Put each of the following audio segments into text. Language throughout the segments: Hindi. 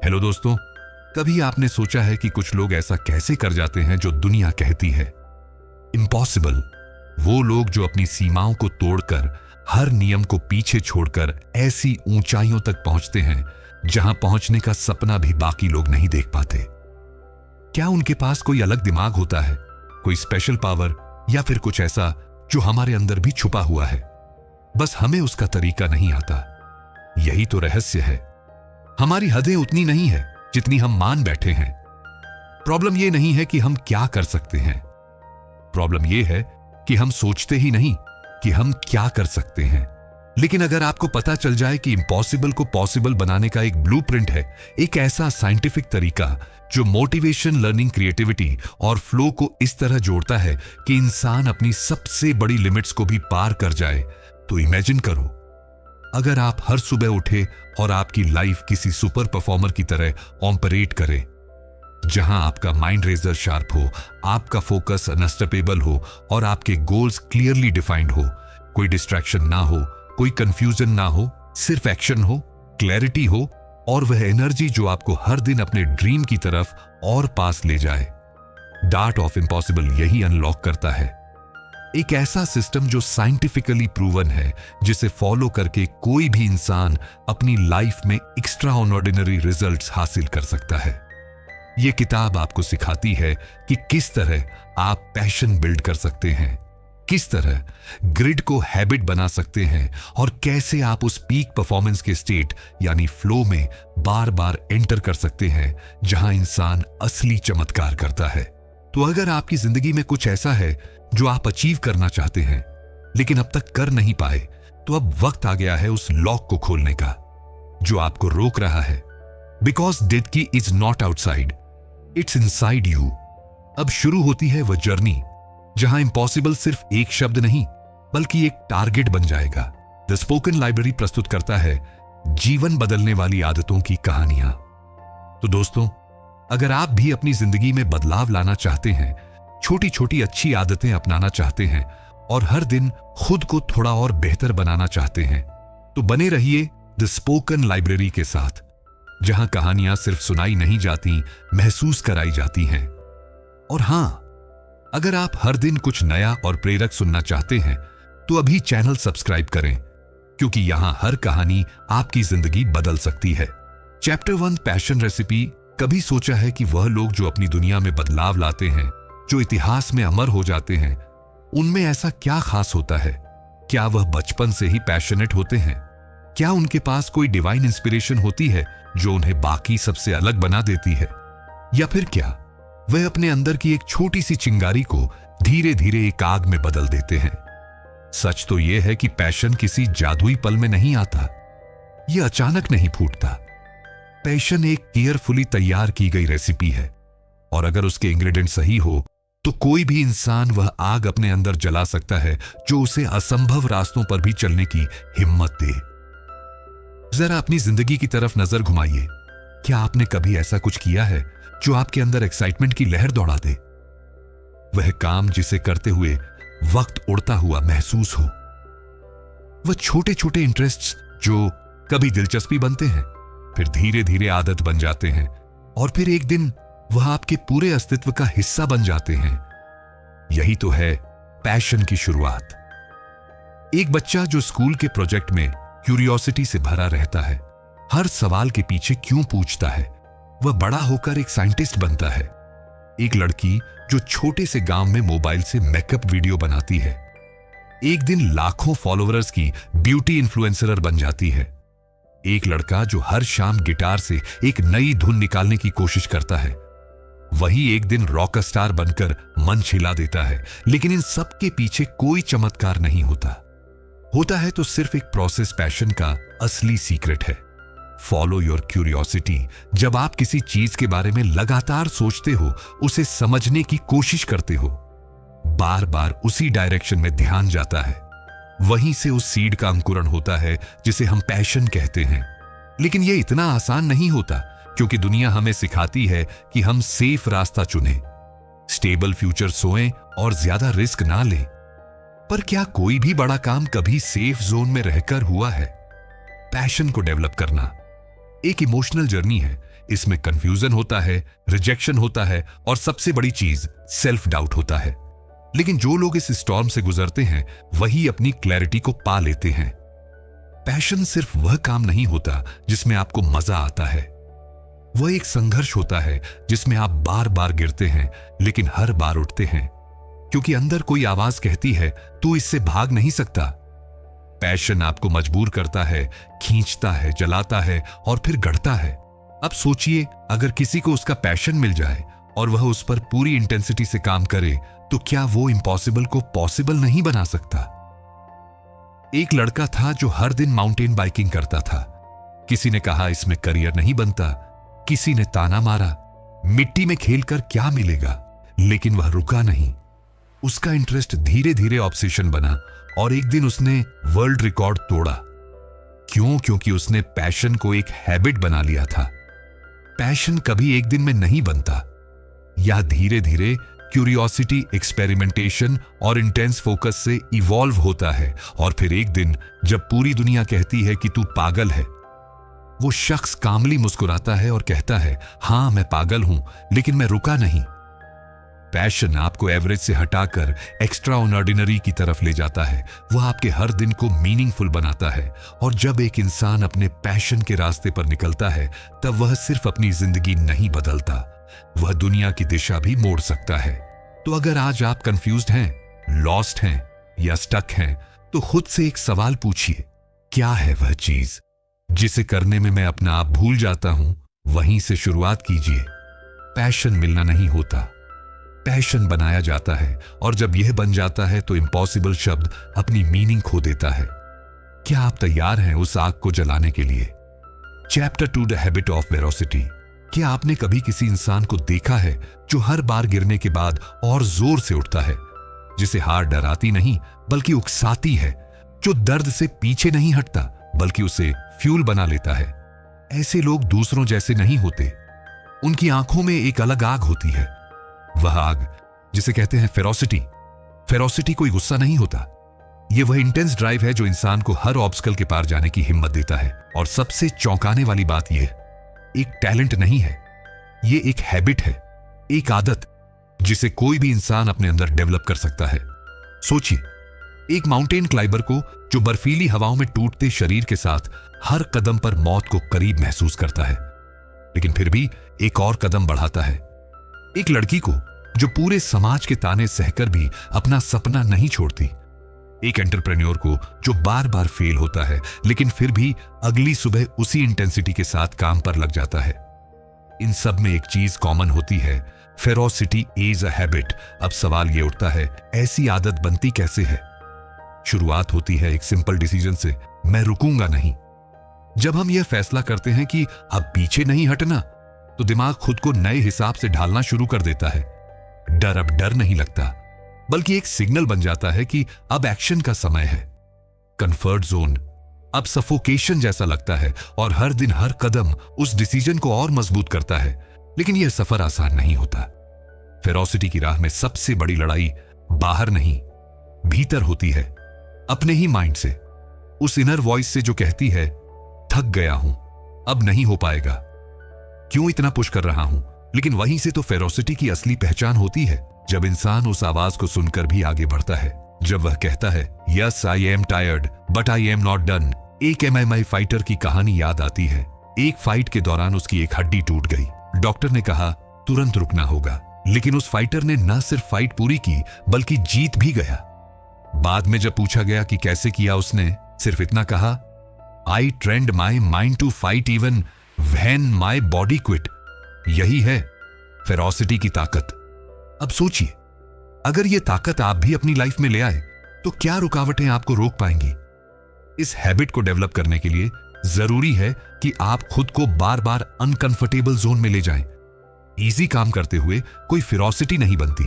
हेलो दोस्तों, कभी आपने सोचा है कि कुछ लोग ऐसा कैसे कर जाते हैं जो दुनिया कहती है इम्पॉसिबल। वो लोग जो अपनी सीमाओं को तोड़कर, हर नियम को पीछे छोड़कर ऐसी ऊंचाइयों तक पहुंचते हैं जहां पहुंचने का सपना भी बाकी लोग नहीं देख पाते। क्या उनके पास कोई अलग दिमाग होता है, कोई स्पेशल पावर, या फिर कुछ ऐसा जो हमारे अंदर भी छुपा हुआ है, बस हमें उसका तरीका नहीं आता? यही तो रहस्य है। हमारी हदें उतनी नहीं है जितनी हम मान बैठे हैं। प्रॉब्लम यह नहीं है कि हम क्या कर सकते हैं, प्रॉब्लम यह है कि हम सोचते ही नहीं कि हम क्या कर सकते हैं। लेकिन अगर आपको पता चल जाए कि इम्पॉसिबल को पॉसिबल बनाने का एक ब्लूप्रिंट है, एक ऐसा साइंटिफिक तरीका जो मोटिवेशन, लर्निंग, क्रिएटिविटी और फ्लो को इस तरह जोड़ता है कि इंसान अपनी सबसे बड़ी लिमिट्स को भी पार कर जाए, तो इमेजिन करो अगर आप हर सुबह उठे और आपकी लाइफ किसी सुपर परफॉर्मर की तरह ऑपरेट करे, जहां आपका माइंड रेजर शार्प हो, आपका फोकस अनस्टॉपेबल हो और आपके गोल्स क्लियरली डिफाइंड हो, कोई डिस्ट्रैक्शन ना हो, कोई कंफ्यूजन ना हो, सिर्फ एक्शन हो, क्लैरिटी हो और वह एनर्जी जो आपको हर दिन अपने ड्रीम की तरफ और पास ले जाए। डार्ट ऑफ इम्पॉसिबल यही अनलॉक करता है। एक ऐसा सिस्टम जो साइंटिफिकली प्रूवन है, जिसे फॉलो करके कोई भी इंसान अपनी लाइफ में एक्स्ट्रा ऑर्डिनरी रिजल्ट्स हासिल कर सकता है। यह किताब आपको सिखाती है कि किस तरह आप पैशन बिल्ड कर सकते हैं, किस तरह ग्रिड को हैबिट बना सकते हैं और कैसे आप उस पीक परफॉर्मेंस के स्टेट यानी फ्लो में बार बार एंटर कर सकते हैं जहां इंसान असली चमत्कार करता है। तो अगर आपकी जिंदगी में कुछ ऐसा है जो आप अचीव करना चाहते हैं लेकिन अब तक कर नहीं पाए, तो अब वक्त आ गया है उस लॉक को खोलने का जो आपको रोक रहा है। बिकॉज डेथ की is not outside, it's inside you. अब शुरू होती है वह जर्नी जहां इम्पॉसिबल सिर्फ एक शब्द नहीं बल्कि एक टारगेट बन जाएगा। द स्पोकन लाइब्रेरी प्रस्तुत करता है जीवन बदलने वाली आदतों की कहानियां। तो दोस्तों, अगर आप भी अपनी जिंदगी में बदलाव लाना चाहते हैं, छोटी छोटी अच्छी आदतें अपनाना चाहते हैं और हर दिन खुद को थोड़ा और बेहतर बनाना चाहते हैं, तो बने रहिए द स्पोकन लाइब्रेरी के साथ, जहां कहानियां सिर्फ सुनाई नहीं जाती, महसूस कराई जाती हैं। और हां, अगर आप हर दिन कुछ नया और प्रेरक सुनना चाहते हैं तो अभी चैनल सब्सक्राइब करें, क्योंकि यहां हर कहानी आपकी जिंदगी बदल सकती है। Chapter 1 passion recipe. कभी सोचा है कि वह लोग जो अपनी दुनिया में बदलाव लाते हैं, जो इतिहास में अमर हो जाते हैं, उनमें ऐसा क्या खास होता है? क्या वह बचपन से ही पैशनेट होते हैं? क्या उनके पास कोई डिवाइन इंस्पिरेशन होती है जो उन्हें बाकी सबसे अलग बना देती है? या फिर क्या वह अपने अंदर की एक छोटी सी चिंगारी को धीरे धीरे एक आग में बदल देते हैं? सच तो यह है कि पैशन किसी जादुई पल में नहीं आता, यह अचानक नहीं फूटता। पैशन एक केयरफुली तैयार की गई रेसिपी है और अगर उसके इंग्रेडिएंट सही हो तो कोई भी इंसान वह आग अपने अंदर जला सकता है जो उसे असंभव रास्तों पर भी चलने की हिम्मत दे। जरा अपनी जिंदगी की तरफ नजर घुमाइए। क्या आपने कभी ऐसा कुछ किया है जो आपके अंदर एक्साइटमेंट की लहर दौड़ा दे? वह काम जिसे करते हुए वक्त उड़ता हुआ महसूस हो, वह छोटे छोटे इंटरेस्ट्स जो कभी दिलचस्पी बनते हैं, फिर धीरे धीरे आदत बन जाते हैं और फिर एक दिन वह आपके पूरे अस्तित्व का हिस्सा बन जाते हैं। यही तो है पैशन की शुरुआत। एक बच्चा जो स्कूल के प्रोजेक्ट में क्यूरियोसिटी से भरा रहता है, हर सवाल के पीछे क्यों पूछता है, वह बड़ा होकर एक साइंटिस्ट बनता है। एक लड़की जो छोटे से गांव में मोबाइल से मेकअप वीडियो बनाती है, एक दिन लाखों फॉलोअर्स की ब्यूटी इन्फ्लुएंसर बन जाती है। एक लड़का जो हर शाम गिटार से एक नई धुन निकालने की कोशिश करता है, वही एक दिन रॉक स्टार बनकर मंच हिला देता है। लेकिन इन सब के पीछे कोई चमत्कार नहीं होता। होता है तो सिर्फ एक प्रोसेस। पैशन का असली सीक्रेट है फॉलो योर क्यूरियोसिटी। जब आप किसी चीज के बारे में लगातार सोचते हो, उसे समझने की कोशिश करते हो, बार बार उसी डायरेक्शन में ध्यान जाता है, वहीं से उस सीड का अंकुरण होता है जिसे हम पैशन कहते हैं। लेकिन यह इतना आसान नहीं होता, क्योंकि दुनिया हमें सिखाती है कि हम सेफ रास्ता चुनें, स्टेबल फ्यूचर सोएं और ज्यादा रिस्क ना लें। पर क्या कोई भी बड़ा काम कभी सेफ जोन में रहकर हुआ है? पैशन को डेवलप करना एक इमोशनल जर्नी है, इसमें कंफ्यूजन होता है, रिजेक्शन होता है और सबसे बड़ी चीज सेल्फ डाउट होता है। लेकिन जो लोग इस स्टॉर्म से गुजरते हैं वही अपनी क्लैरिटी को पा लेते हैं। पैशन सिर्फ वह काम नहीं होता जिसमें आपको मजा आता है, वह एक संघर्ष होता है जिसमें आप बार बार गिरते हैं लेकिन हर बार उठते हैं, क्योंकि अंदर कोई आवाज कहती है तू इससे भाग नहीं सकता। पैशन आपको मजबूर करता है, खींचता है, जलाता है और फिर गढ़ता है। अब सोचिए, अगर किसी को उसका पैशन मिल जाए और वह उस पर पूरी इंटेंसिटी से काम करे तो क्या वो इम्पॉसिबल को पॉसिबल नहीं बना सकता? एक लड़का था जो हर दिन माउंटेन बाइकिंग करता था। किसी ने कहा इसमें करियर नहीं बनता, किसी ने ताना मारा, मिट्टी में खेलकर क्या मिलेगा, लेकिन वह रुका नहीं। उसका इंटरेस्ट धीरे धीरे ऑब्सेशन बना और एक दिन उसने वर्ल्ड रिकॉर्ड तोड़ा। क्यों? क्योंकि उसने पैशन को एक हैबिट बना लिया था। पैशन कभी एक दिन में नहीं बनता, यह धीरे धीरे क्यूरियोसिटी, एक्सपेरिमेंटेशन और इंटेंस फोकस से इवॉल्व होता है। और फिर एक दिन जब पूरी दुनिया कहती है कि तू पागल है, वो शख्स कामली मुस्कुराता है और कहता है हां मैं पागल हूं, लेकिन मैं रुका नहीं। पैशन आपको एवरेज से हटाकर एक्स्ट्रा ऑर्डिनरी की तरफ ले जाता है, वह आपके हर दिन को मीनिंगफुल बनाता है। और जब एक इंसान अपने पैशन के रास्ते पर निकलता है तब वह सिर्फ अपनी जिंदगी नहीं बदलता, वह दुनिया की दिशा भी मोड़ सकता है। तो अगर आज आप कंफ्यूज्ड हैं, लॉस्ट हैं या स्टक हैं, तो खुद से एक सवाल पूछिए, क्या है वह चीज जिसे करने में मैं अपना आप भूल जाता हूं? वहीं से शुरुआत कीजिए। पैशन मिलना नहीं होता, पैशन बनाया जाता है, और जब यह बन जाता है तो इम्पॉसिबल शब्द अपनी मीनिंग खो देता है। क्या आप तैयार हैं उस आग को जलाने के लिए? Chapter 2, the habit of ferocity. क्या आपने कभी किसी इंसान को देखा है जो हर बार गिरने के बाद और जोर से उठता है, जिसे हार डराती नहीं बल्कि उकसाती है, जो दर्द से पीछे नहीं हटता बल्कि उसे फ्यूल बना लेता है? ऐसे लोग दूसरों जैसे नहीं होते, उनकी आंखों में एक अलग आग होती है। वह आग जिसे कहते हैं फेरोसिटी। फेरोसिटी कोई गुस्सा नहीं होता, यह वह इंटेंस ड्राइव है जो इंसान को हर ऑब्स्टकल के पार जाने की हिम्मत देता है। और सबसे चौंकाने वाली बात यह, एक टैलेंट नहीं है, यह एक हैबिट है, एक आदत जिसे कोई भी इंसान अपने अंदर डेवलप कर सकता है। सोचिए, एक माउंटेन क्लाइंबर को जो बर्फीली हवाओं में टूटते शरीर के साथ हर कदम पर मौत को करीब महसूस करता है, लेकिन फिर भी एक और कदम बढ़ाता है। एक लड़की को जो पूरे समाज के ताने सहकर भी अपना सपना नहीं छोड़ती। एक एंटरप्रेन्योर को जो बार बार फेल होता है लेकिन फिर भी अगली सुबह उसी इंटेंसिटी के साथ काम पर लग जाता है। इन सब में एक चीज कॉमन होती है, फेरोसिटी इज अ हैबिट। अब सवाल यह उठता है, ऐसी आदत बनती कैसे है? शुरुआत होती है एक सिंपल डिसीजन से, मैं रुकूंगा नहीं। जब हम यह फैसला करते हैं कि अब पीछे नहीं हटना, तो दिमाग खुद को नए हिसाब से ढालना शुरू कर देता है। डर अब डर नहीं लगता, बल्कि एक सिग्नल बन जाता है कि अब एक्शन का समय है। कंफर्ट जोन अब सफोकेशन जैसा लगता है और हर दिन हर कदम उस डिसीजन को और मजबूत करता है। लेकिन यह सफर आसान नहीं होता। फेरोसिटी की राह में सबसे बड़ी लड़ाई बाहर नहीं, भीतर होती है, अपने ही माइंड से, उस इनर वॉइस से जो कहती है थक गया हूं, अब नहीं हो पाएगा, क्यों इतना पुश कर रहा हूं। लेकिन वहीं से तो फेरोसिटी की असली पहचान होती है, जब इंसान उस आवाज को सुनकर भी आगे बढ़ता है। जब वह कहता है yes I am tired but I am not done. एक MMA फाइटर की कहानी याद आती है। एक फाइट के दौरान उसकी एक हड्डी टूट गई। डॉक्टर ने कहा तुरंत रुकना होगा, लेकिन उस फाइटर ने न सिर्फ फाइट पूरी की बल्कि जीत भी गया। बाद में जब पूछा गया कि कैसे किया, उसने सिर्फ इतना कहा, I trained my mind to fight even when my body quit. यही है फेरोसिटी की ताकत। अब सोचिए, अगर यह ताकत आप भी अपनी लाइफ में ले आए तो क्या रुकावटें आपको रोक पाएंगी? इस हैबिट को डेवलप करने के लिए जरूरी है कि आप खुद को बार बार अनकंफर्टेबल जोन में ले जाएं। इजी काम करते हुए कोई फेरोसिटी नहीं बनती।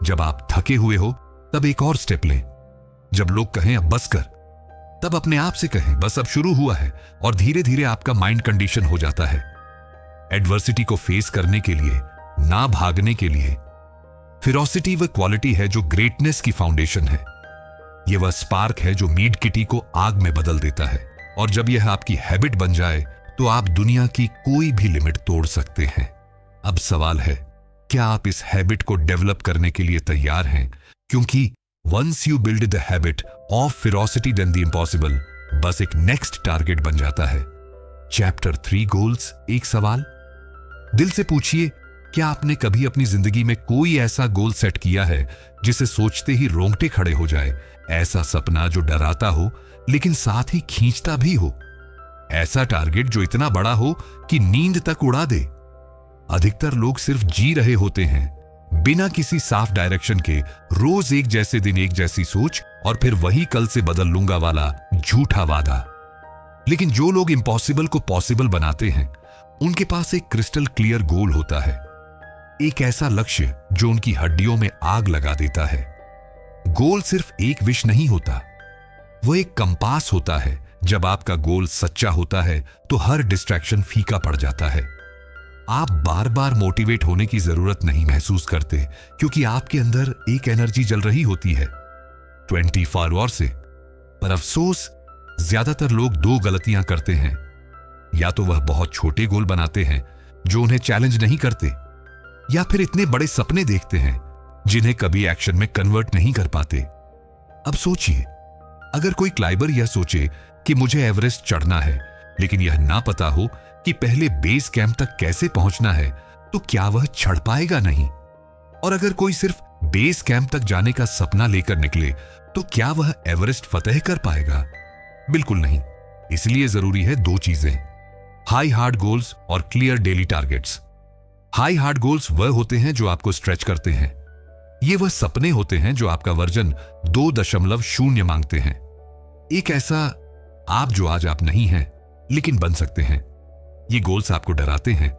जब आप थके हुए हो तब एक और स्टेप लें। जब लोग कहें अब बस कर, तब अपने आप से कहें बस अब शुरू हुआ है, और धीरे धीरे आपका माइंड कंडीशन हो जाता है एडवर्सिटी को फेस करने के लिए, ना भागने के लिए। फेरोसिटी वह क्वालिटी है जो ग्रेटनेस की फाउंडेशन है। यह वह स्पार्क है जो मीड किटी को आग में बदल देता है। और जब यह आपकी हैबिट बन जाए तो आप दुनिया की कोई भी लिमिट तोड़ सकते हैं। अब सवाल है, क्या आप इस हैबिट को डेवलप करने के लिए तैयार हैं? क्योंकि once you build the habit of ferocity then the impossible बस एक नेक्स्ट टारगेट बन जाता है। Chapter 3 goals. एक सवाल दिल से पूछिए, क्या आपने कभी अपनी जिंदगी में कोई ऐसा गोल सेट किया है जिसे सोचते ही रोंगटे खड़े हो जाए? ऐसा सपना जो डराता हो लेकिन साथ ही खींचता भी हो। ऐसा टारगेट जो इतना बड़ा हो कि नींद तक उड़ा दे। अधिकतर लोग सिर्फ जी रहे होते हैं, बिना किसी साफ डायरेक्शन के। रोज एक जैसे दिन, एक जैसी सोच, और फिर वही कल से बदल लूंगा वाला झूठा वादा। लेकिन जो लोग इम्पॉसिबल को पॉसिबल बनाते हैं, उनके पास एक क्रिस्टल क्लियर गोल होता है। एक ऐसा लक्ष्य जो उनकी हड्डियों में आग लगा देता है। गोल सिर्फ एक विश नहीं होता, वो एक कंपास होता है। जब आपका गोल सच्चा होता है तो हर डिस्ट्रैक्शन फीका पड़ जाता है। आप बार बार मोटिवेट होने की जरूरत नहीं महसूस करते, क्योंकि आपके अंदर एक एनर्जी जल रही होती है 24 आवर से। पर अफसोस, ज्यादातर लोग दो गलतियां करते हैं। या तो वह बहुत छोटे गोल बनाते हैं जो उन्हें चैलेंज नहीं करते, या फिर इतने बड़े सपने देखते हैं जिन्हें कभी एक्शन में कन्वर्ट नहीं कर पाते। अब सोचिए, अगर कोई क्लाइंबर यह सोचे कि मुझे एवरेस्ट चढ़ना है, लेकिन यह ना पता हो कि पहले बेस कैंप तक कैसे पहुंचना है, तो क्या वह चढ़ पाएगा? नहीं। और अगर कोई सिर्फ बेस कैंप तक जाने का सपना लेकर निकले, तो क्या वह एवरेस्ट फतेह कर पाएगा? बिल्कुल नहीं। इसलिए जरूरी है दो चीजें, हाई हार्ड गोल्स और clear daily targets. High hard goals वह होते हैं जो आपको स्ट्रेच करते हैं। ये वह सपने होते हैं जो आपका वर्जन 2.0 मांगते हैं। एक ऐसा आप जो आज आप नहीं हैं लेकिन बन सकते हैं। ये गोल्स आपको डराते हैं,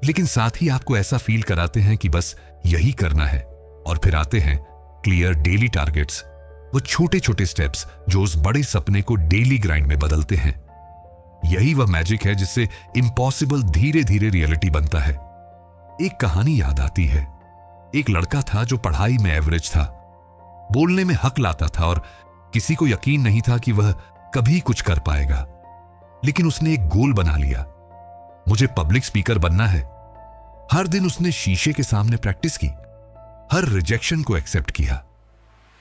लेकिन साथ ही आपको ऐसा फील कराते हैं कि बस यही करना है। और फिर आते हैं क्लियर डेली टारगेट्स, वो छोटे छोटे स्टेप्स जो उस बड़े सपने को डेली ग्राइंड में बदलते हैं। यही वह मैजिक है जिससे इम्पॉसिबल धीरे धीरे रियलिटी बनता है। एक कहानी याद आती है। एक लड़का था जो पढ़ाई में एवरेज था, बोलने में हक लाता था और किसी को यकीन नहीं था कि वह कभी कुछ कर पाएगा। लेकिन उसने एक गोल बना लिया, मुझे पब्लिक स्पीकर बनना है। हर दिन उसने शीशे के सामने प्रैक्टिस की, हर रिजेक्शन को एक्सेप्ट किया,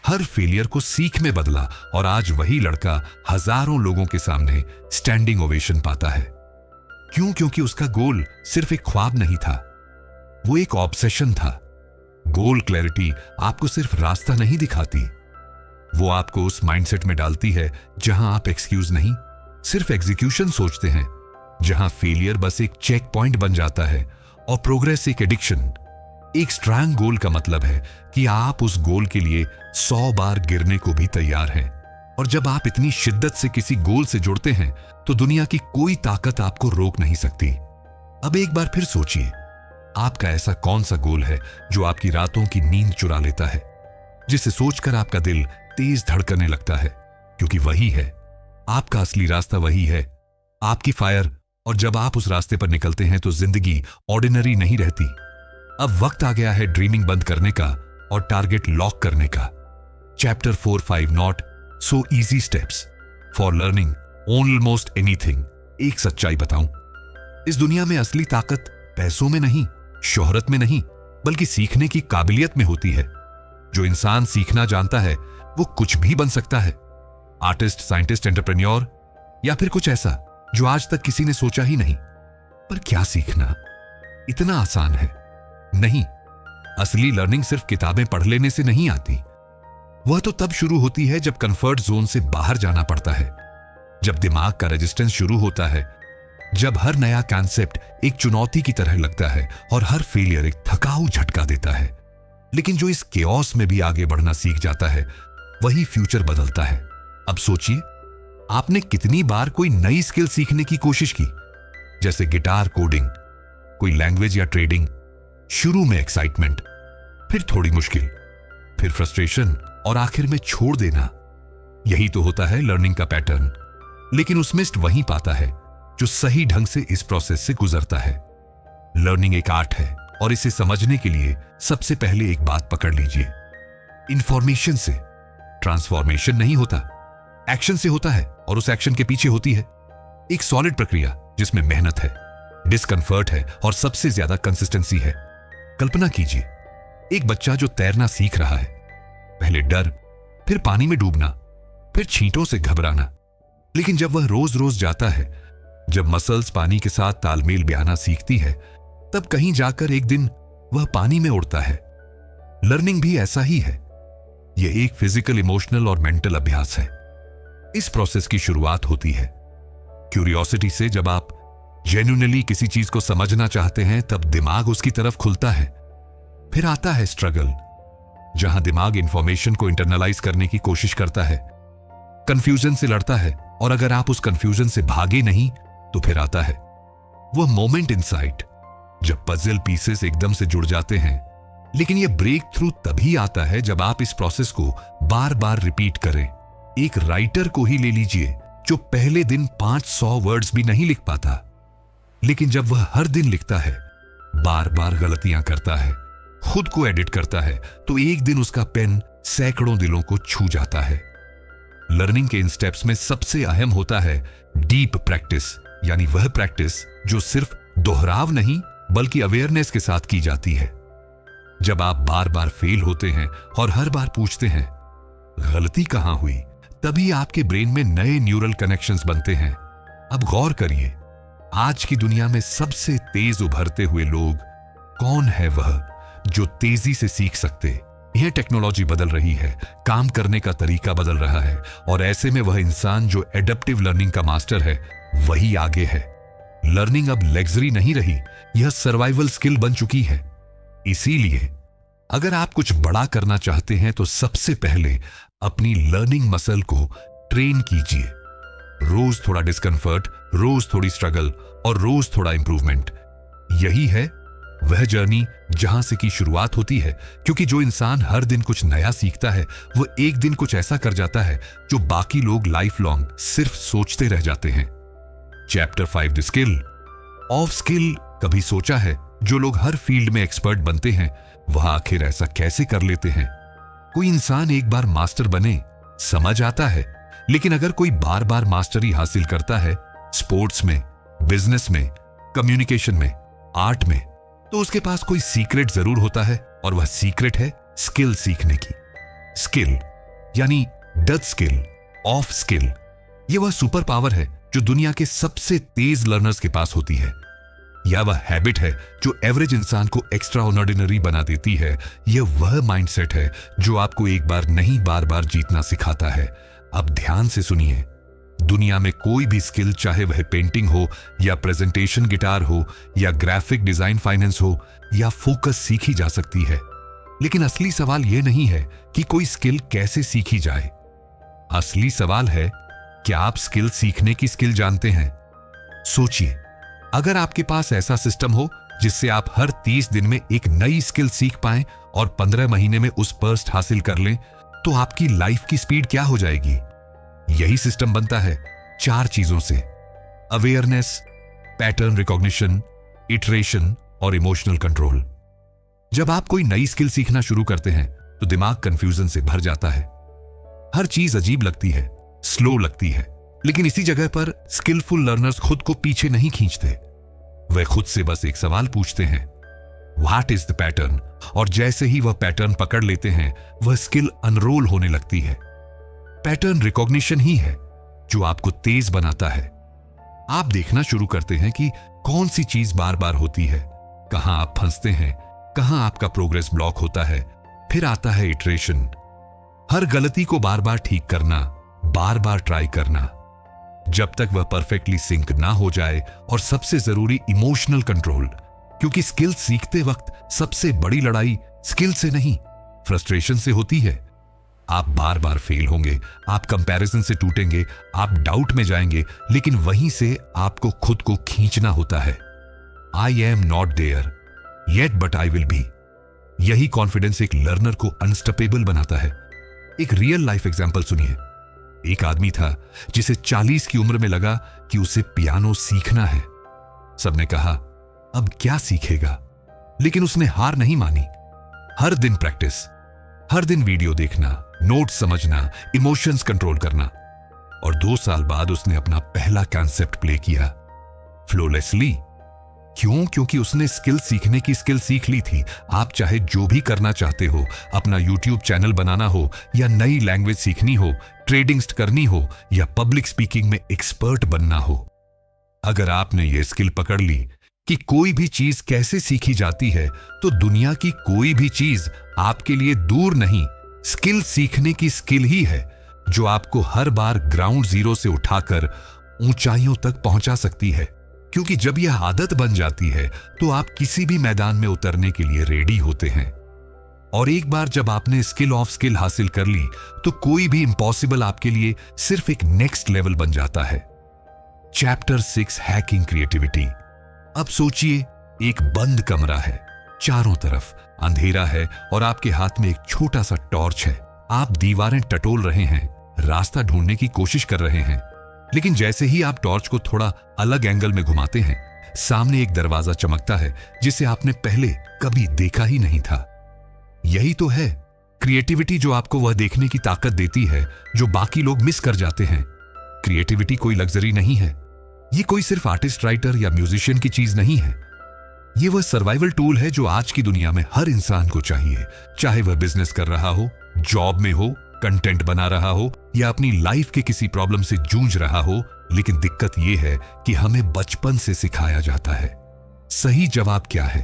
हर फेलियर को सीख में बदला, और आज वही लड़का हजारों लोगों के सामने स्टैंडिंग ओवेशन पाता है। क्यों? क्योंकि उसका गोल सिर्फ एक ख्वाब नहीं था, वो एक ऑब्सेशन था। गोल क्लैरिटी आपको सिर्फ रास्ता नहीं दिखाती, वो आपको उस माइंडसेट में डालती है जहां आप एक्सक्यूज नहीं, सिर्फ एग्जीक्यूशन सोचते हैं, जहां फेलियर बस एक चेक पॉइंट बन जाता है और प्रोग्रेस एक एडिक्शन। एक स्ट्रांग गोल का मतलब है कि आप उस गोल के लिए 100 बार गिरने को भी तैयार हैं। और जब आप इतनी शिद्दत से किसी गोल से जुड़ते हैं तो दुनिया की कोई ताकत आपको रोक नहीं सकती। अब एक बार फिर सोचिए, आपका ऐसा कौन सा गोल है जो आपकी रातों की नींद चुरा लेता है, जिसे सोचकर आपका दिल तेज धड़कने लगता है? क्योंकि वही है आपका असली रास्ता, वही है आपकी फायर। और जब आप उस रास्ते पर निकलते हैं तो जिंदगी ऑर्डिनरी नहीं रहती। अब वक्त आ गया है ड्रीमिंग बंद करने का और टारगेट लॉक करने का। Chapter 4-5 not so easy steps for learning almost anything. एक सच्चाई बताऊं, इस दुनिया में असली ताकत पैसों में नहीं, शोहरत में नहीं, बल्कि सीखने की काबिलियत में होती है। जो इंसान सीखना जानता है वो कुछ भी बन सकता है, आर्टिस्ट, साइंटिस्ट, एंटरप्रेन्योर, या फिर कुछ ऐसा जो आज तक किसी ने सोचा ही नहीं। पर क्या सीखना इतना आसान है? नहीं। असली लर्निंग सिर्फ किताबें पढ़ लेने से नहीं आती। वह तो तब शुरू होती है जब कंफर्ट जोन से बाहर जाना पड़ता है, जब दिमाग का रेजिस्टेंस शुरू होता है, जब हर नया कॉन्सेप्ट एक चुनौती की तरह लगता है और हर फेलियर एक थकाऊ झटका देता है। लेकिन जो इस केओस में भी आगे बढ़ना सीख जाता है, वही फ्यूचर बदलता है। अब सोचिए, आपने कितनी बार कोई नई स्किल सीखने की कोशिश की, जैसे गिटार, कोडिंग, कोई लैंग्वेज या ट्रेडिंग। शुरू में एक्साइटमेंट, फिर थोड़ी मुश्किल, फिर फ्रस्ट्रेशन और आखिर में छोड़ देना। यही तो होता है लर्निंग का पैटर्न। लेकिन उसमें वही पाता है जो सही ढंग से इस प्रोसेस से गुजरता है। लर्निंग एक आर्ट है और इसे समझने के लिए सबसे पहले एक बात पकड़ लीजिए, इंफॉर्मेशन से ट्रांसफॉर्मेशन नहीं होता, एक्शन से होता है। और उस एक्शन के पीछे होती है एक सॉलिड प्रक्रिया जिसमें मेहनत है, डिस्कंफर्ट है और सबसे ज्यादा कंसिस्टेंसी है। कल्पना कीजिए, एक बच्चा जो तैरना सीख रहा है। पहले डर, फिर पानी में डूबना, फिर छींटों से घबराना। लेकिन जब वह रोज रोज जाता है, जब मसल्स पानी के साथ तालमेल बयाना सीखती है, तब कहीं जाकर एक दिन वह पानी में उड़ता है। लर्निंग भी ऐसा ही है। यह एक फिजिकल, इमोशनल और मेंटल अभ्यास है। इस प्रोसेस की शुरुआत होती है क्यूरियोसिटी से। जब आप जेन्युइनली किसी चीज को समझना चाहते हैं, तब दिमाग उसकी तरफ खुलता है। फिर आता है स्ट्रगल, जहां दिमाग इंफॉर्मेशन को इंटरनलाइज करने की कोशिश करता है, कंफ्यूजन से लड़ता है, और अगर आप उस कंफ्यूजन से भागे नहीं तो फिर आता है वह मोमेंट इनसाइट, जब पजल पीसेस एकदम से जुड़ जाते हैं। लेकिन यह ब्रेक थ्रू तभी आता है जब आप इस प्रोसेस को बार बार रिपीट करें। एक राइटर को ही ले लीजिए, जो पहले दिन 500 वर्ड्स भी नहीं लिख पाता, लेकिन जब वह हर दिन लिखता है, बार बार गलतियां करता है, खुद को एडिट करता है, तो एक दिन उसका पेन सैकड़ों दिलों को छू जाता है। लर्निंग के इन स्टेप्स में सबसे अहम होता है डीप प्रैक्टिस, यानी वह प्रैक्टिस जो सिर्फ दोहराव नहीं बल्कि अवेयरनेस के साथ की जाती है। जब आप बार बार फेल होते हैं और हर बार पूछते हैं गलती कहां हुई, तभी आपके ब्रेन में नए न्यूरल कनेक्शंस बनते हैं। अब गौर करिए, आज की दुनिया में सबसे तेज उभरते हुए लोग कौन है वह जो तेजी से सीख सकते। यह टेक्नोलॉजी बदल रही है, काम करने का तरीका बदल रहा है, और ऐसे में वह इंसान जो एडप्टिव लर्निंग का मास्टर है वही आगे है। लर्निंग अब लग्जरी नहीं रही, यह सर्वाइवल स्किल बन चुकी है। इसीलिए अगर आप कुछ बड़ा करना चाहते हैं तो सबसे पहले अपनी लर्निंग मसल को ट्रेन कीजिए। रोज थोड़ा डिस्कंफर्ट, रोज थोड़ी स्ट्रगल और रोज थोड़ा इंप्रूवमेंट। यही है वह जर्नी जहां से की शुरुआत होती है, क्योंकि जो इंसान हर दिन कुछ नया सीखता है वह एक दिन कुछ ऐसा कर जाता है जो बाकी लोग लाइफ लॉन्ग सिर्फ सोचते रह जाते हैं। Chapter 5 the skill of skill. कभी सोचा है जो लोग हर फील्ड में एक्सपर्ट बनते हैं वह आखिर ऐसा कैसे कर लेते हैं? कोई इंसान एक बार मास्टर बने, समझ आता है, लेकिन अगर कोई बार बार मास्टरी हासिल करता है स्पोर्ट्स में, बिजनेस में, कम्युनिकेशन में, आर्ट में, तो उसके पास कोई सीक्रेट जरूर होता है, और वह सीक्रेट है स्किल सीखने की। स्किल यानी डच स्किल, ऑफ स्किल, यह वह सुपर पावर है जो दुनिया के सबसे तेज लर्नर्स के पास होती है। यह वह हैबिट है जो एवरेज इंसान को एक्स्ट्रा ऑर्डिनरी बना देती है। यह वह माइंडसेट है जो आपको एक बार नहीं बार बार जीतना सिखाता है। अब ध्यान से सुनिए, दुनिया में कोई भी स्किल, चाहे वह पेंटिंग हो या प्रेजेंटेशन गिटार हो या ग्राफिक डिजाइन फाइनेंस हो या फोकस, सीखी जा सकती है। लेकिन असली सवाल यह नहीं है कि कोई स्किल कैसे सीखी जाए। असली सवाल है, क्या आप स्किल सीखने की स्किल जानते हैं? सोचिए, अगर आपके पास ऐसा सिस्टम हो जिससे आप हर 30 दिन में एक नई स्किल सीख पाएं और 15 महीने में उस बर्स्ट हासिल कर लें, तो आपकी लाइफ की स्पीड क्या हो जाएगी? यही सिस्टम बनता है 4 चीजों से: अवेयरनेस, पैटर्न रिकॉग्निशन, इटरेशन और इमोशनल कंट्रोल। जब आप कोई नई स्किल सीखना शुरू करते हैं तो दिमाग कंफ्यूजन से भर जाता है। हर चीज अजीब लगती है, स्लो लगती है, लेकिन इसी जगह पर स्किलफुल लर्नर्स खुद को पीछे नहीं खींचते। वे खुद से बस एक सवाल पूछते हैं, व्हाट इज द पैटर्न? और जैसे ही वह पैटर्न पकड़ लेते हैं, वह स्किल अनरोल होने लगती है। पैटर्न रिकॉग्निशन ही है जो आपको तेज बनाता है। आप देखना शुरू करते हैं कि कौन सी चीज बार बार होती है, कहां आप फंसते हैं, कहां आपका प्रोग्रेस ब्लॉक होता है। फिर आता है इटरेशन, हर गलती को बार बार ठीक करना, बार बार ट्राई करना, जब तक वह परफेक्टली सिंक ना हो जाए। और सबसे जरूरी, इमोशनल कंट्रोल, क्योंकि स्किल सीखते वक्त सबसे बड़ी लड़ाई स्किल से नहीं, फ्रस्ट्रेशन से होती है। आप बार बार फेल होंगे, आप कंपैरिजन से टूटेंगे, आप डाउट में जाएंगे, लेकिन वहीं से आपको खुद को खींचना होता है। I am not there yet but I will be. यही कॉन्फिडेंस एक लर्नर को अनस्टॉपेबल बनाता है। एक रियल लाइफ एग्जांपल सुनिए। एक आदमी था जिसे 40 की उम्र में लगा कि उसे पियानो सीखना है। सबने कहा, अब क्या सीखेगा? लेकिन उसने हार नहीं मानी। हर दिन प्रैक्टिस, हर दिन वीडियो देखना, नोट्स समझना, इमोशंस कंट्रोल करना। और 2 साल बाद उसने अपना पहला कॉन्सेप्ट प्ले किया। फ्लॉलेसली। क्यों? क्योंकि उसने स्किल सीखने की स्किल सीख ली थी। आप चाहे जो भी करना चाहते हो, अपना यूट्यूब चैनल बनाना हो या नई लैंग्वेज सीखनी हो, ट्रेडिंग करनी हो या पब्लिक स्पीकिंग में एक्सपर्ट बनना हो, अगर आपने ये स्किल पकड़ ली कि कोई भी चीज कैसे सीखी जाती है, तो दुनिया की कोई भी चीज आपके लिए दूर नहीं। स्किल सीखने की स्किल ही है जो आपको हर बार ग्राउंड जीरो से उठाकर ऊंचाइयों तक पहुंचा सकती है। क्योंकि जब यह आदत बन जाती है तो आप किसी भी मैदान में उतरने के लिए रेडी होते हैं। और एक बार जब आपने स्किल ऑफ स्किल हासिल कर ली तो कोई भी इम्पॉसिबल आपके लिए सिर्फ एक नेक्स्ट लेवल बन जाता है। Chapter 6, hacking creativity. अब सोचिए, एक बंद कमरा है, चारों तरफ अंधेरा है और आपके हाथ में एक छोटा सा टॉर्च है। आप दीवारें टटोल रहे हैं, रास्ता ढूंढने की कोशिश कर रहे हैं, लेकिन जैसे ही आप टॉर्च को थोड़ा अलग एंगल में घुमाते हैं, सामने एक दरवाजा चमकता है जिसे आपने पहले कभी देखा ही नहीं था। यही तो है क्रिएटिविटी, जो आपको वह देखने की ताकत देती है जो बाकी लोग मिस कर जाते हैं। क्रिएटिविटी कोई लग्जरी नहीं है, ये कोई सिर्फ आर्टिस्ट, राइटर या म्यूजिशियन की चीज नहीं है। ये वह सर्वाइवल टूल है जो आज की दुनिया में हर इंसान को चाहिए, चाहे वह बिजनेस कर रहा हो, जॉब में हो, कंटेंट बना रहा हो या अपनी लाइफ के किसी प्रॉब्लम से जूझ रहा हो। लेकिन दिक्कत यह है कि हमें बचपन से सिखाया जाता है सही जवाब क्या है,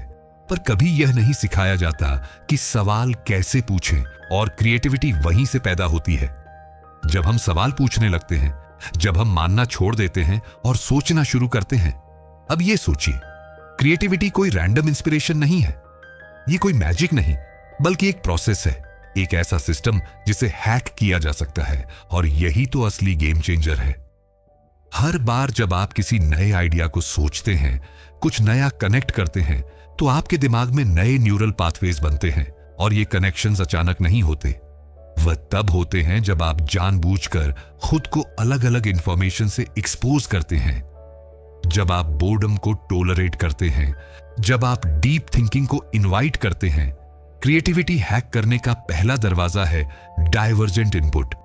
पर कभी यह नहीं सिखाया जाता कि सवाल कैसे पूछें। और क्रिएटिविटी वहीं से पैदा होती है जब हम सवाल पूछने लगते हैं, जब हम मानना छोड़ देते हैं और सोचना शुरू करते हैं। अब यह सोचिए, क्रिएटिविटी कोई रैंडम इंस्पिरेशन नहीं है, ये कोई मैजिक नहीं, बल्कि एक प्रोसेस है, एक ऐसा सिस्टम जिसे हैक किया जा सकता है। और यही तो असली गेम चेंजर है। हर बार जब आप किसी नए आइडिया को सोचते हैं, कुछ नया कनेक्ट करते हैं, तो आपके दिमाग में नए न्यूरल पाथवेज बनते हैं। और ये कनेक्शंस अचानक नहीं होते, वह तब होते हैं जब आप जानबूझकर खुद को अलग अलग इंफॉर्मेशन से एक्सपोज करते हैं, जब आप बोर्डम को टोलरेट करते हैं, जब आप डीप थिंकिंग को इनवाइट करते हैं। क्रिएटिविटी हैक करने का पहला दरवाजा है डाइवर्जेंट इनपुट।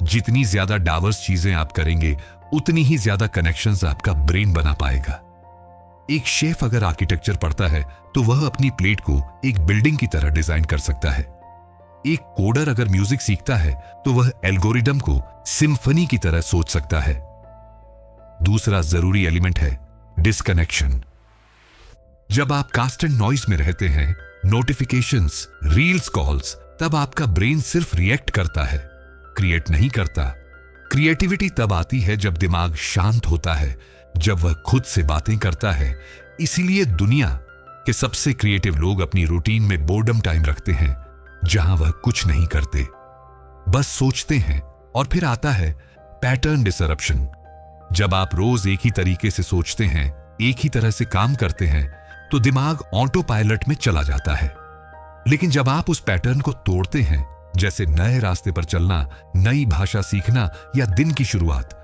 जितनी ज्यादा डाइवर्स चीजें आप करेंगे, उतनी ही ज्यादा कनेक्शंस आपका ब्रेन बना पाएगा। एक शेफ अगर आर्किटेक्चर पढ़ता है तो वह अपनी प्लेट को एक बिल्डिंग की तरह डिजाइन कर सकता है। एक कोडर अगर म्यूजिक सीखता है तो वह एल्गोरिदम को सिम्फनी की तरह सोच सकता है। दूसरा जरूरी एलिमेंट है डिस्कनेक्शन। जब आप कांस्टेंट नॉइज में रहते हैं, नोटिफिकेशंस, रील्स, कॉल्स, तब आपका ब्रेन सिर्फ रिएक्ट करता है, क्रिएट नहीं करता। क्रिएटिविटी तब आती है जब दिमाग शांत होता है, जब वह खुद से बातें करता है। इसीलिए दुनिया के सबसे क्रिएटिव लोग अपनी रूटीन में बोर्डम टाइम रखते हैं, जहां वह कुछ नहीं करते, बस सोचते हैं। और फिर आता है पैटर्न डिसरप्शन। जब आप रोज एक ही तरीके से सोचते हैं, एक ही तरह से काम करते हैं, तो दिमाग ऑटो पायलट में चला जाता है। लेकिन जब आप उस पैटर्न को तोड़ते हैं, जैसे नए रास्ते पर चलना, नई भाषा सीखना या दिन की शुरुआत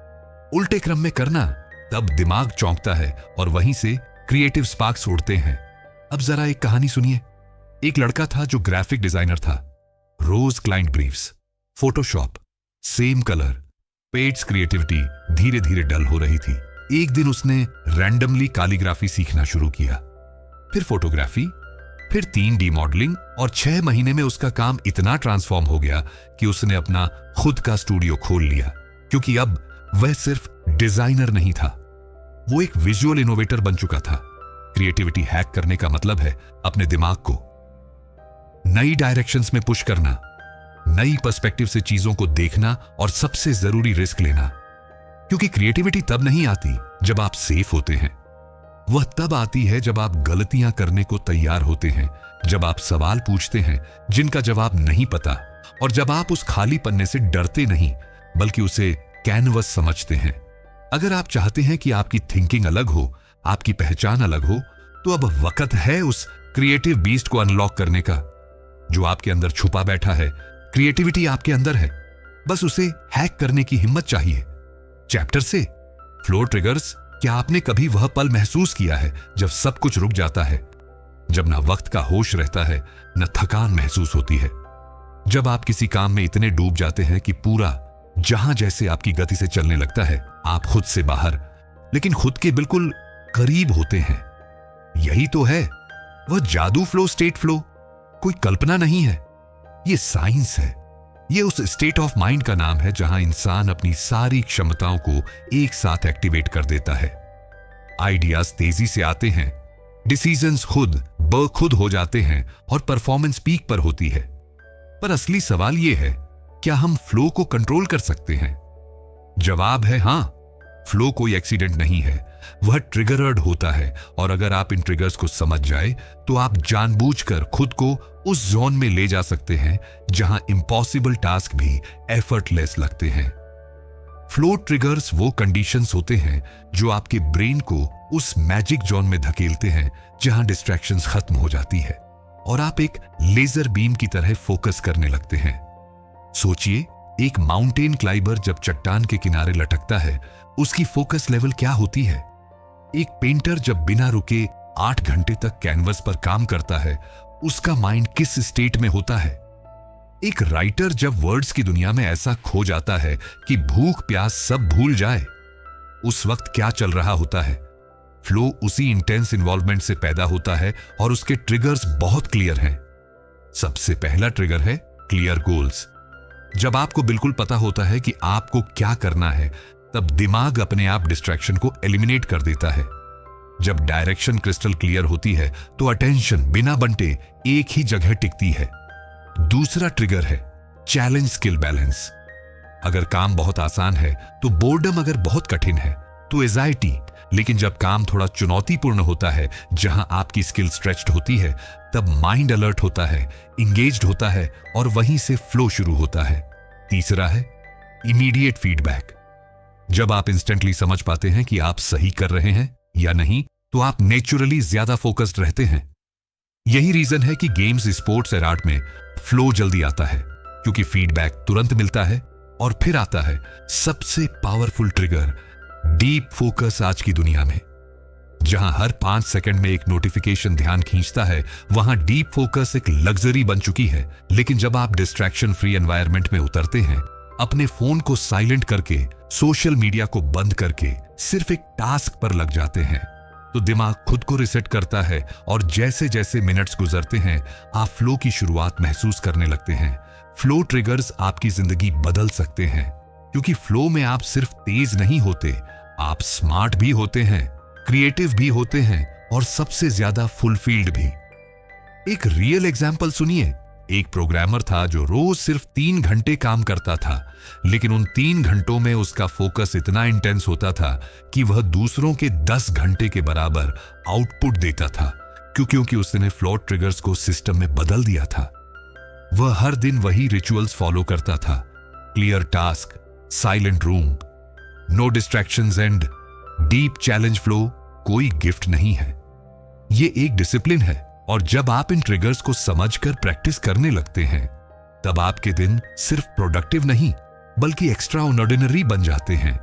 उल्टे क्रम में करना, तब दिमाग चौंकता है और वहीं से क्रिएटिव स्पार्क्स उड़ते हैं। अब जरा एक कहानी सुनिए। एक लड़का था जो ग्राफिक डिजाइनर था। रोज client briefs, Photoshop, same colour, pads. Creativity धीरे धीरे डल हो रही थी। एक दिन उसने रैंडमली कैलीग्राफी सीखना शुरू किया, फिर फोटोग्राफी, फिर 3D मॉडलिंग, और 6 महीने में उसका काम इतना ट्रांसफॉर्म हो गया कि उसने अपना खुद का स्टूडियो खोल लिया। क्योंकि अब वह सिर्फ डिजाइनर नहीं था, वो एक विजुअल इनोवेटर बन चुका था। क्रिएटिविटी हैक करने का मतलब है अपने दिमाग को नई डायरेक्शंस में पुश करना, नई पर्सपेक्टिव से चीजों को देखना और सबसे जरूरी रिस्क लेना। क्योंकि क्रिएटिविटी तब नहीं आती जब आप सेफ होते हैं, वह तब आती है जब आप गलतियां करने को तैयार होते हैं, जब आप सवाल पूछते हैं जिनका जवाब नहीं पता, और जब आप उस खाली पन्ने से डरते नहीं बल्कि उसे कैनवस समझते हैं। अगर आप चाहते हैं कि आपकी थिंकिंग अलग हो, आपकी पहचान अलग हो, तो अब वक्त है उस क्रिएटिव बीस्ट को अनलॉक करने का जो आपके अंदर छुपा बैठा है। क्रिएटिविटी आपके अंदर है, बस उसे हैक करने की हिम्मत चाहिए। चैप्टर से फ्लो ट्रिगर्स। क्या आपने कभी वह पल महसूस किया है जब सब कुछ रुक जाता है, जब ना वक्त का होश रहता है, न थकान महसूस होती है, जब आप किसी काम में इतने डूब जाते हैं कि पूरा जहां जैसे आपकी गति से चलने लगता है, आप खुद से बाहर, लेकिन खुद के बिल्कुल करीब होते हैं। यही तो है वह जादू फ्लो, स्टेट फ्लो। कोई कल्पना नहीं है, ये साइंस है। ये उस स्टेट ऑफ माइंड का नाम है जहां इंसान अपनी सारी क्षमताओं को एक साथ एक्टिवेट कर देता है। आइडियाज तेजी से आते हैं, डिसीजंस खुद ब खुद हो जाते हैं और परफॉर्मेंस पीक पर होती है। पर असली सवाल यह है, क्या हम फ्लो को कंट्रोल कर सकते हैं? जवाब है हां। फ्लो कोई एक्सीडेंट नहीं है, वह ट्रिगर्ड होता है। और अगर आप इन ट्रिगर्स को समझ जाए तो आप जानबूझकर खुद को उस जोन में ले जा सकते हैं जहां इम्पॉसिबल टास्क भी एफर्टलेस लगते हैं। फ्लो ट्रिगर्स वो कंडीशंस होते हैं जो आपके ब्रेन को उस मैजिक जोन में धकेलते हैं जहां डिस्ट्रैक्शंस खत्म हो जाती है और आप एक लेजर बीम की तरह फोकस करने लगते हैं। सोचिए, एक माउंटेन क्लाइंबर जब चट्टान के किनारे लटकता है, उसकी फोकस लेवल क्या होती है? एक पेंटर जब बिना रुके 8 घंटे तक कैनवस पर काम करता है, उसका माइंड किस स्टेट में होता है? एक राइटर जब वर्ड्स की दुनिया में ऐसा खो जाता है कि भूख प्यास सब भूल जाए, उस वक्त क्या चल रहा होता है? फ्लो उसी इंटेंस इन्वॉल्वमेंट से पैदा होता है और उसके ट्रिगर्स बहुत क्लियर हैं। सबसे पहला ट्रिगर है क्लियर गोल्स। जब आपको बिल्कुल पता होता है कि आपको क्या करना है, तब दिमाग अपने आप डिस्ट्रैक्शन को एलिमिनेट कर देता है। जब डायरेक्शन क्रिस्टल क्लियर होती है तो अटेंशन बिना बंटे एक ही जगह टिकती है। दूसरा ट्रिगर है चैलेंज स्किल बैलेंस। अगर काम बहुत आसान है तो बोर्डम, अगर बहुत कठिन है तो एंजाइटी। लेकिन जब काम थोड़ा चुनौतीपूर्ण होता है, जहां आपकी स्किल स्ट्रेच्ड होती है, तब माइंड अलर्ट होता है, इंगेज्ड होता है और वहीं से फ्लो शुरू होता है। तीसरा है इमीडिएट फीडबैक। जब आप इंस्टेंटली समझ पाते हैं कि आप सही कर रहे हैं या नहीं, तो आप नेचुरली ज्यादा फोकस्ड रहते हैं। यही रीजन है कि गेम्स, स्पोर्ट्स और आर्ट में फ्लो जल्दी आता है, क्योंकि फीडबैक तुरंत मिलता है। और फिर आता है सबसे पावरफुल ट्रिगर, डीप फोकस। आज की दुनिया में जहां हर 5 सेकंड में एक नोटिफिकेशन ध्यान खींचता है, वहां डीप फोकस एक लग्जरी बन चुकी है। लेकिन जब आप डिस्ट्रैक्शन फ्री एनवायरनमेंट में उतरते हैं, अपने फोन को साइलेंट करके, सोशल मीडिया को बंद करके सिर्फ एक टास्क पर लग जाते हैं, तो दिमाग खुद को रिसेट करता है और जैसे जैसे मिनट्स गुजरते हैं, आप फ्लो की शुरुआत महसूस करने लगते हैं। फ्लो ट्रिगर्स आपकी जिंदगी बदल सकते हैं, क्योंकि फ्लो में आप सिर्फ तेज नहीं होते, आप स्मार्ट भी होते हैं, क्रिएटिव भी होते हैं और सबसे ज्यादा फुलफिल्ड भी। एक रियल एग्जाम्पल सुनिए। एक प्रोग्रामर था जो रोज सिर्फ 3 घंटे काम करता था, लेकिन उन 3 घंटों में उसका फोकस इतना इंटेंस होता था कि वह दूसरों के 10 घंटे के बराबर आउटपुट देता था, क्योंकि उसने फ्लो ट्रिगर्स को सिस्टम में बदल दिया था। वह हर दिन वही रिचुअल्स फॉलो करता था, clear task, silent room, no distractions and deep challenge flow कोई गिफ्ट नहीं है, ये एक डिसिप्लिन है। और जब आप इन ट्रिगर्स को समझकर प्रैक्टिस करने लगते हैं, तब आपके दिन सिर्फ प्रोडक्टिव नहीं बल्कि एक्स्ट्रा ऑर्डिनरी बन जाते हैं।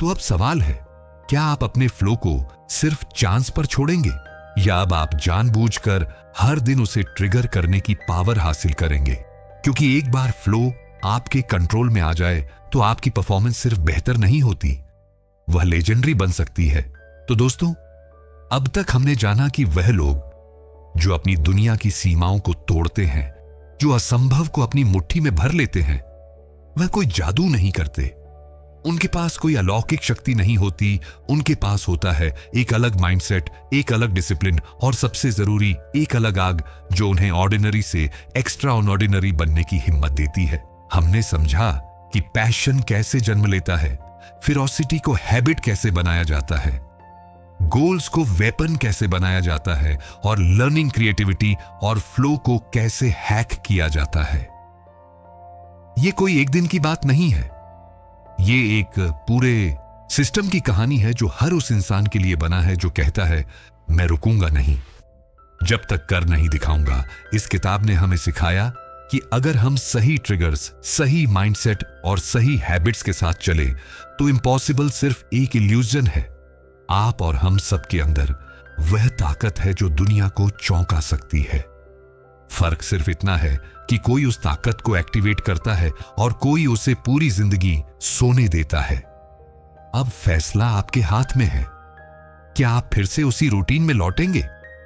तो अब सवाल है, क्या आप अपने फ्लो को सिर्फ चांस पर छोड़ेंगे या अब आप जानबूझकर हर दिन उसे ट्रिगर करने की पावर हासिल करेंगे? क्योंकि एक बार फ्लो आपके कंट्रोल में आ जाए तो आपकी परफॉर्मेंस सिर्फ बेहतर नहीं होती, वह लेजेंडरी बन सकती है। तो दोस्तों, अब तक हमने जाना कि वह लोग जो अपनी दुनिया की सीमाओं को तोड़ते हैं, जो असंभव को अपनी मुट्ठी में भर लेते हैं, वह कोई जादू नहीं करते। उनके पास कोई अलौकिक शक्ति नहीं होती, उनके पास होता है एक अलग माइंडसेट, एक अलग डिसिप्लिन और सबसे जरूरी एक अलग आग, जो उन्हें ऑर्डिनरी से एक्स्ट्रा ऑर्डिनरी बनने की हिम्मत देती है। हमने समझा कि पैशन कैसे जन्म लेता है, फिरोसिटी को हैबिट कैसे बनाया जाता है, गोल्स को वेपन कैसे बनाया जाता है और लर्निंग, क्रिएटिविटी और फ्लो को कैसे हैक किया जाता है। यह कोई एक दिन की बात नहीं है, ये एक पूरे सिस्टम की कहानी है जो हर उस इंसान के लिए बना है जो कहता है, मैं रुकूंगा नहीं जब तक कर नहीं दिखाऊंगा। इस किताब ने हमें सिखाया कि अगर हम सही ट्रिगर्स, सही माइंडसेट और सही हैबिट्स के साथ चले तो इम्पॉसिबल सिर्फ एक इल्यूजन है। आप और हम सब के अंदर वह ताकत है जो दुनिया को चौंका सकती है। फर्क सिर्फ इतना है कि कोई उस ताकत को एक्टिवेट करता है और कोई उसे पूरी जिंदगी सोने देता है। अब फैसला आपके हाथ में है। क्या आप फिर से उसी रूटीन में लौटेंगे,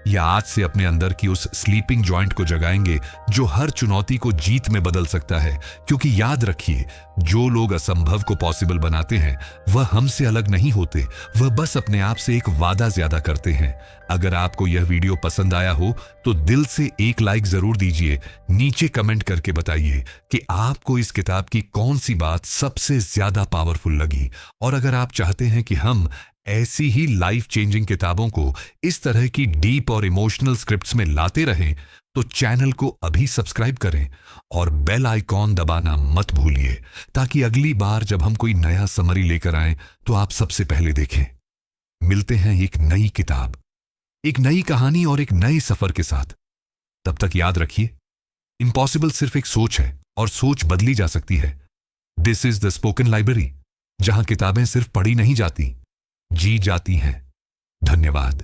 या आज से अपने अंदर की उस स्लीपिंग जॉइंट को जगाएंगे जो हर चुनौती को जीत में बदल सकता है? क्योंकि याद रखिए, जो लोग असंभव को पॉसिबल बनाते हैं वह हमसे अलग नहीं होते, वह बस अपने आप से एक वादा ज्यादा करते हैं। अगर आपको यह वीडियो पसंद आया हो तो दिल से एक लाइक जरूर दीजिए। नीचे कमेंट करके बताइए कि आपको इस किताब की कौन सी बात सबसे ज्यादा पावरफुल लगी। और अगर आप चाहते हैं कि हम ऐसी ही लाइफ चेंजिंग किताबों को इस तरह की डीप और इमोशनल स्क्रिप्ट्स में लाते रहें, तो चैनल को अभी सब्सक्राइब करें और बेल आइकॉन दबाना मत भूलिए, ताकि अगली बार जब हम कोई नया समरी लेकर आएं तो आप सबसे पहले देखें। मिलते हैं एक नई किताब, एक नई कहानी और एक नए सफर के साथ। तब तक याद रखिए, इम्पॉसिबल सिर्फ एक सोच है और सोच बदली जा सकती है। This is the spoken library, जहां किताबें सिर्फ पढ़ी नहीं जाती, जी जाती हैं। धन्यवाद।